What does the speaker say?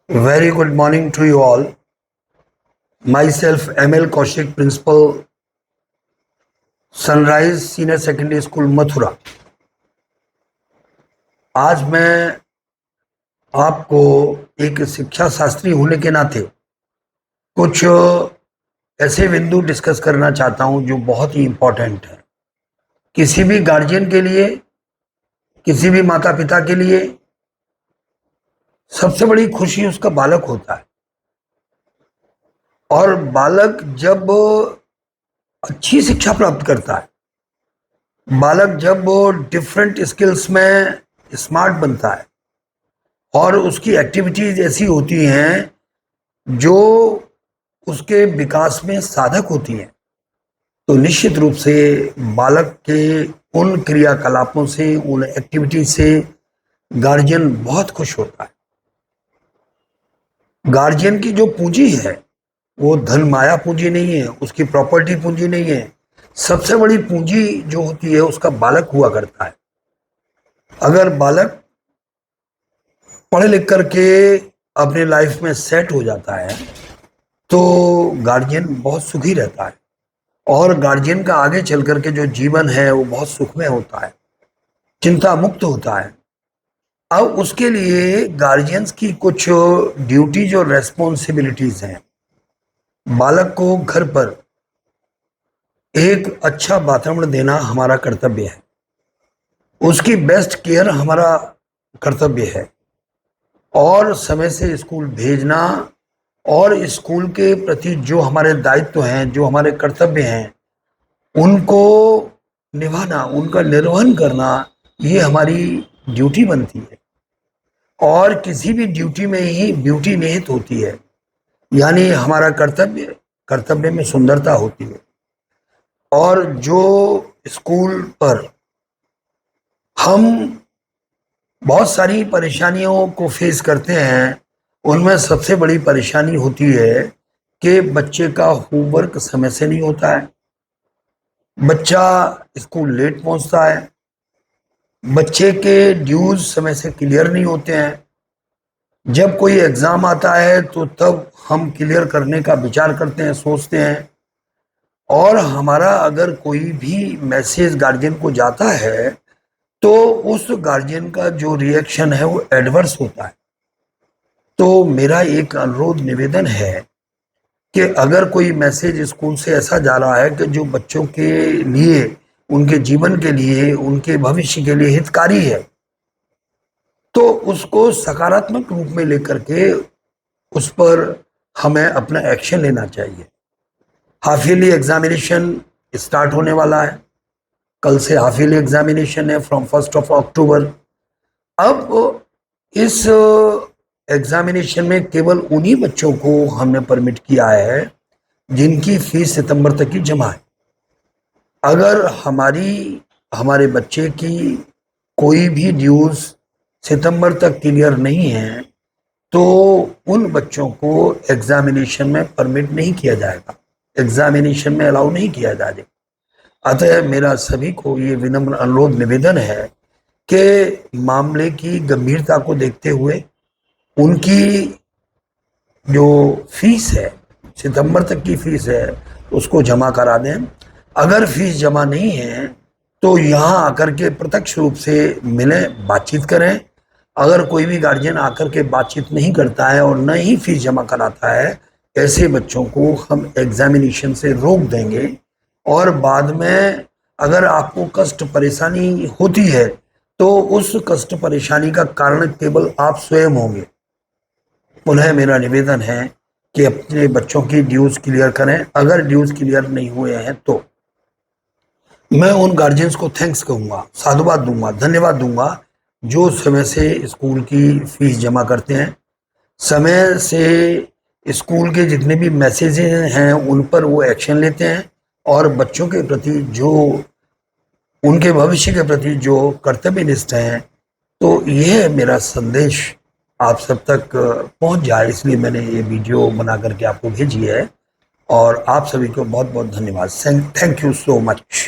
Very good morning to you all. Myself, ML Kaushik, Principal, sunrise senior secondary school Mathura. आज मैं आपको एक शिक्षा शास्त्री होने के नाते कुछ ऐसे बिंदु डिस्कस करना चाहता हूं जो बहुत ही इंपॉर्टेंट है किसी भी गार्जियन के लिए, किसी भी माता पिता के लिए। सबसे बड़ी खुशी उसका बालक होता है, और बालक जब अच्छी शिक्षा प्राप्त करता है, बालक जब डिफरेंट स्किल्स में स्मार्ट बनता है और उसकी एक्टिविटीज ऐसी होती हैं जो उसके विकास में साधक होती हैं, तो निश्चित रूप से बालक के उन क्रियाकलापों से, उन एक्टिविटीज से गार्जियन बहुत खुश होता है। गार्जियन की जो पूंजी है वो धन माया पूंजी नहीं है, उसकी प्रॉपर्टी पूंजी नहीं है। सबसे बड़ी पूंजी जो होती है उसका बालक हुआ करता है। अगर बालक पढ़ लिख करके अपने लाइफ में सेट हो जाता है तो गार्जियन बहुत सुखी रहता है, और गार्जियन का आगे चल करके जो जीवन है वो बहुत सुखमय होता है, चिंता मुक्त होता है। अब उसके लिए गार्जियंस की कुछ ड्यूटीज और रेस्पॉन्सिबिलिटीज हैं। बालक को घर पर एक अच्छा वातावरण देना हमारा कर्तव्य है, उसकी बेस्ट केयर हमारा कर्तव्य है, और समय से स्कूल भेजना और स्कूल के प्रति जो हमारे दायित्व हैं, जो हमारे कर्तव्य हैं, उनको निभाना, उनका निर्वहन करना, ये हमारी ड्यूटी बनती है। और किसी भी ड्यूटी में ही ब्यूटी निहित होती है, यानी हमारा कर्तव्य में सुंदरता होती है। और जो स्कूल पर हम बहुत सारी परेशानियों को फेस करते हैं, उनमें सबसे बड़ी परेशानी होती है कि बच्चे का होमवर्क समय से नहीं होता है, बच्चा स्कूल लेट पहुंचता है, बच्चे के ड्यूज समय से क्लियर नहीं होते हैं। जब कोई एग्जाम आता है तो तब हम क्लियर करने का विचार करते हैं, सोचते हैं, और हमारा अगर कोई भी मैसेज गार्जियन को जाता है तो उस गार्जियन का जो रिएक्शन है वो एडवर्स होता है। तो मेरा एक अनुरोध निवेदन है कि अगर कोई मैसेज स्कूल से ऐसा जा रहा है कि जो बच्चों के लिए, उनके जीवन के लिए, उनके भविष्य के लिए हितकारी है, तो उसको सकारात्मक रूप में लेकर के उस पर हमें अपना एक्शन लेना चाहिए। हाफ ईयरली एग्जामिनेशन स्टार्ट होने वाला है, कल से हाफ ईयरली एग्जामिनेशन है फ्रॉम 1 अक्टूबर। अब इस एग्जामिनेशन में केवल उन्हीं बच्चों को हमने परमिट किया है जिनकी फीस सितंबर तक की जमा है। अगर हमारे बच्चे की कोई भी ड्यूज सितंबर तक क्लियर नहीं है तो उन बच्चों को एग्जामिनेशन में परमिट नहीं किया जाएगा, एग्जामिनेशन में अलाउ नहीं किया जाएगा। अतः मेरा सभी को ये विनम्र अनुरोध निवेदन है कि मामले की गंभीरता को देखते हुए उनकी जो फीस है, सितंबर तक की फीस है, उसको जमा करा दें। अगर फीस जमा नहीं है तो यहाँ आकर के प्रत्यक्ष रूप से मिलें, बातचीत करें। अगर कोई भी गार्जियन आकर के बातचीत नहीं करता है और न ही फीस जमा कराता है, ऐसे बच्चों को हम एग्जामिनेशन से रोक देंगे। और बाद में अगर आपको कष्ट परेशानी होती है तो उस कष्ट परेशानी का कारण केवल आप स्वयं होंगे। पुनः मेरा निवेदन है कि अपने बच्चों की ड्यूज क्लियर करें। अगर ड्यूज क्लियर नहीं हुए हैं तो मैं उन गार्जियंस को थैंक्स कहूँगा, साधुवाद दूंगा, धन्यवाद दूंगा जो समय से स्कूल की फीस जमा करते हैं, समय से स्कूल के जितने भी मैसेजेस हैं उन पर वो एक्शन लेते हैं, और बच्चों के प्रति जो, उनके भविष्य के प्रति जो कर्तव्यनिष्ठ हैं। तो यह मेरा संदेश आप सब तक पहुंच जाए, इसलिए मैंने ये वीडियो बना करके आपको भेजी है। और आप सभी को बहुत बहुत धन्यवाद। Thank you so much.